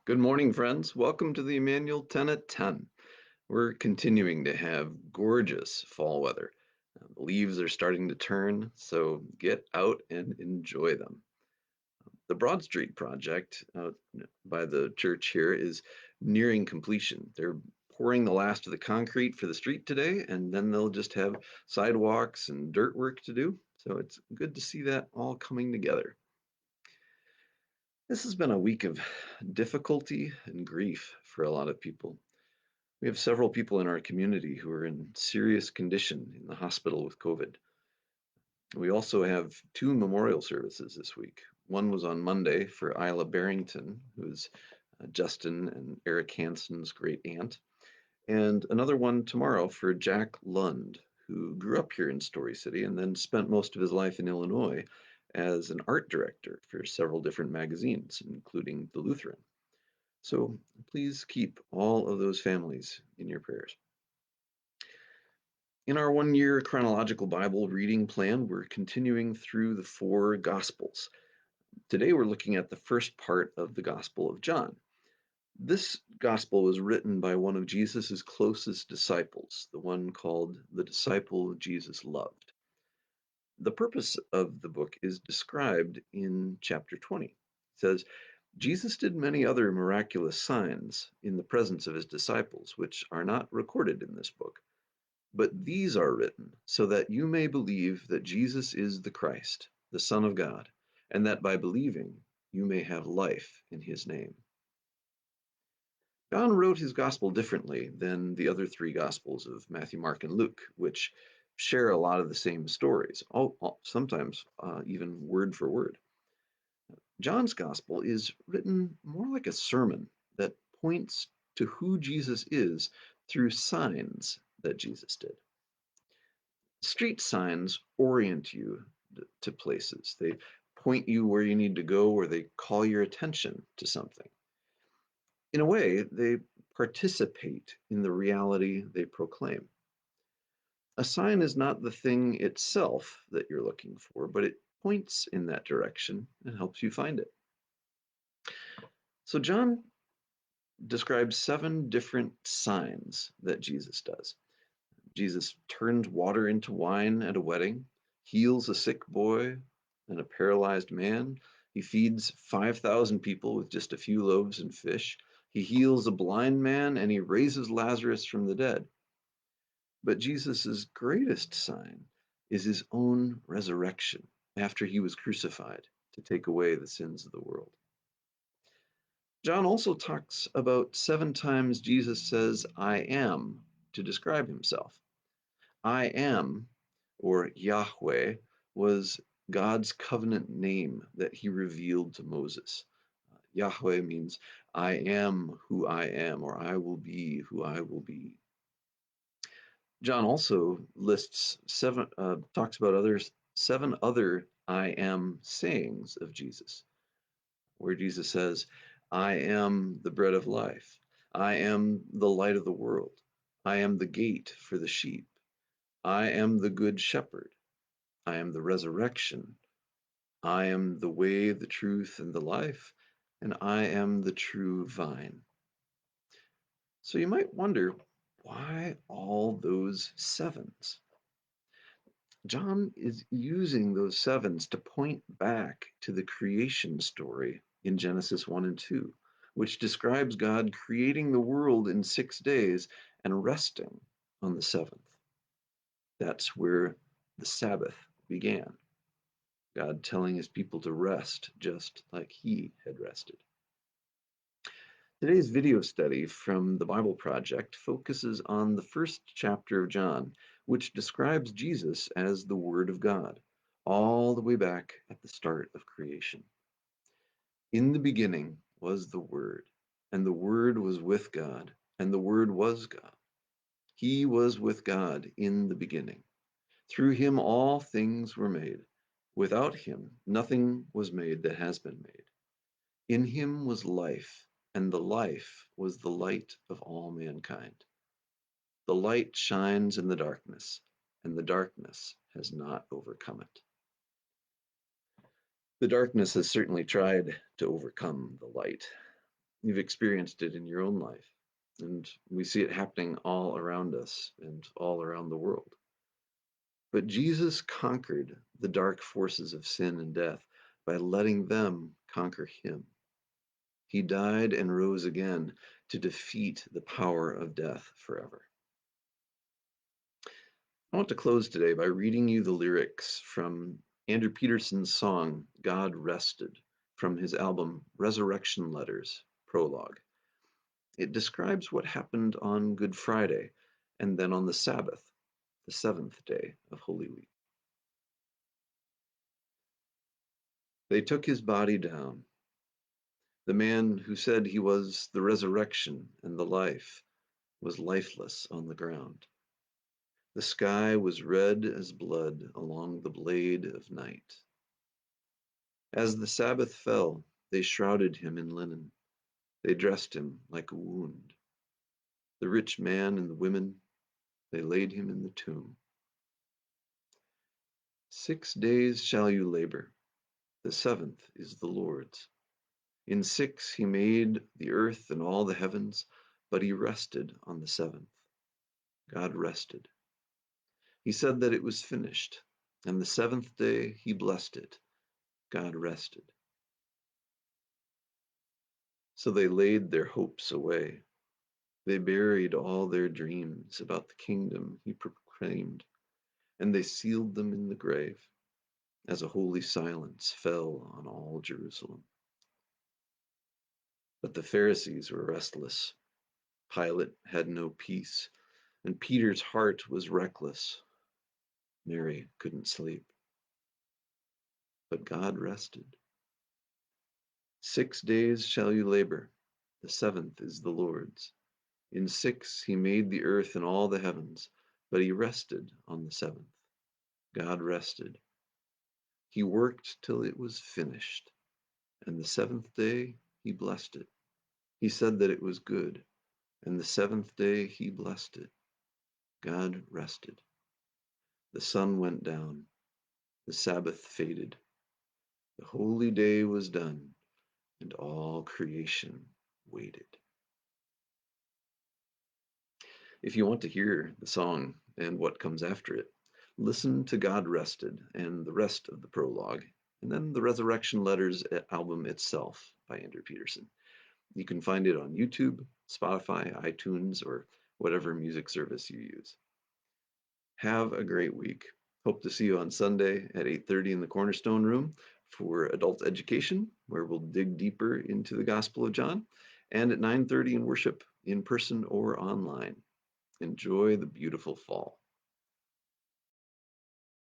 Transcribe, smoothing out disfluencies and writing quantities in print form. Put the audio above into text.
Good morning, friends. Welcome to the Immanuel 10 at 10. We're continuing to have gorgeous fall weather. The leaves are starting to turn, so get out and enjoy them. The Broad Street project by the church here is nearing completion. They're pouring the last of the concrete for the street today, and then they'll just have sidewalks and dirt work to do. So it's good to see that all coming together. This has been a week of difficulty and grief for a lot of people. We have several people in our community who are in serious condition in the hospital with COVID. We also have two memorial services this week. One was on Monday for Isla Barrington, who's Justin and Eric Hansen's great aunt, and another one tomorrow for Jack Lund, who grew up here in Story City and then spent most of his life in Illinois as an art director for several different magazines, including The Lutheran. So please keep all of those families in your prayers. In our 1 year chronological Bible reading plan, we're continuing through the four Gospels. Today we're looking at the first part of the Gospel of John. This Gospel was written by one of Jesus's closest disciples, the one called the disciple Jesus loved. The purpose of the book is described in chapter 20. It says, Jesus did many other miraculous signs in the presence of his disciples, which are not recorded in this book. But these are written so that you may believe that Jesus is the Christ, the Son of God, and that by believing you may have life in his name. John wrote his gospel differently than the other three gospels of Matthew, Mark, and Luke, which share a lot of the same stories, sometimes even word for word. John's gospel is written more like a sermon that points to who Jesus is through signs that Jesus did. Street signs orient you to places. They point you where you need to go, or they call your attention to something. In a way, they participate in the reality they proclaim. A sign is not the thing itself that you're looking for, but it points in that direction and helps you find it. So, John describes 7 different signs that Jesus does. Jesus turns water into wine at a wedding, heals a sick boy and a paralyzed man. He feeds 5,000 people with just a few loaves and fish. He heals a blind man and he raises Lazarus from the dead. But Jesus' greatest sign is his own resurrection after he was crucified to take away the sins of the world. John also talks about 7 times Jesus says, I am, to describe himself. I am, or Yahweh, was God's covenant name that he revealed to Moses. Yahweh means I am who I am, or I will be who I will be. John also talks about 7 other I am sayings of Jesus, where Jesus says, I am the bread of life. I am the light of the world. I am the gate for the sheep. I am the good shepherd. I am the resurrection. I am the way, the truth, and the life, and I am the true vine. So you might wonder, why all those sevens? John is using those sevens to point back to the creation story in Genesis 1 and 2, which describes God creating the world in 6 days and resting on the seventh. That's where the Sabbath began. God telling his people to rest just like he had rested. Today's video study from the Bible Project focuses on the first chapter of John, which describes Jesus as the Word of God, all the way back at the start of creation. In the beginning was the Word, and the Word was with God, and the Word was God. He was with God in the beginning. Through him all things were made. Without him nothing was made that has been made. In him was life, and the life was the light of all mankind. The light shines in the darkness, and the darkness has not overcome it. The darkness has certainly tried to overcome the light. You've experienced it in your own life, and we see it happening all around us and all around the world. But Jesus conquered the dark forces of sin and death by letting them conquer him. He died and rose again to defeat the power of death forever. I want to close today by reading you the lyrics from Andrew Peterson's song, God Rested, from his album Resurrection Letters, Prologue. It describes what happened on Good Friday and then on the Sabbath, the seventh day of Holy Week. They took his body down. The man who said he was the resurrection and the life was lifeless on the ground. The sky was red as blood along the blade of night. As the Sabbath fell, they shrouded him in linen. They dressed him like a wound. The rich man and the women, they laid him in the tomb. 6 days shall you labor. The seventh is the Lord's. In 6 he made the earth and all the heavens, but he rested on the seventh. God rested. He said that it was finished, and the seventh day he blessed it. God rested. So they laid their hopes away. They buried all their dreams about the kingdom he proclaimed, and they sealed them in the grave as a holy silence fell on all Jerusalem. But the Pharisees were restless. Pilate had no peace, and Peter's heart was reckless. Mary couldn't sleep. But God rested. 6 days shall you labor. The seventh is the Lord's. In 6 he made the earth and all the heavens, but he rested on the seventh. God rested. He worked till it was finished, and the seventh day he blessed it. He said that it was good, and the seventh day he blessed it. God rested. The sun went down, the Sabbath faded, the holy day was done, and all creation waited. If you want to hear the song and what comes after it, listen to God Rested and the rest of the prologue, and then the Resurrection Letters album itself by Andrew Peterson. You can find it on YouTube, Spotify, iTunes, or whatever music service you use. Have a great week. Hope to see you on Sunday at 8:30 in the Cornerstone Room for Adult Education, where we'll dig deeper into the Gospel of John, and at 9:30 in worship, in person or online. Enjoy the beautiful fall.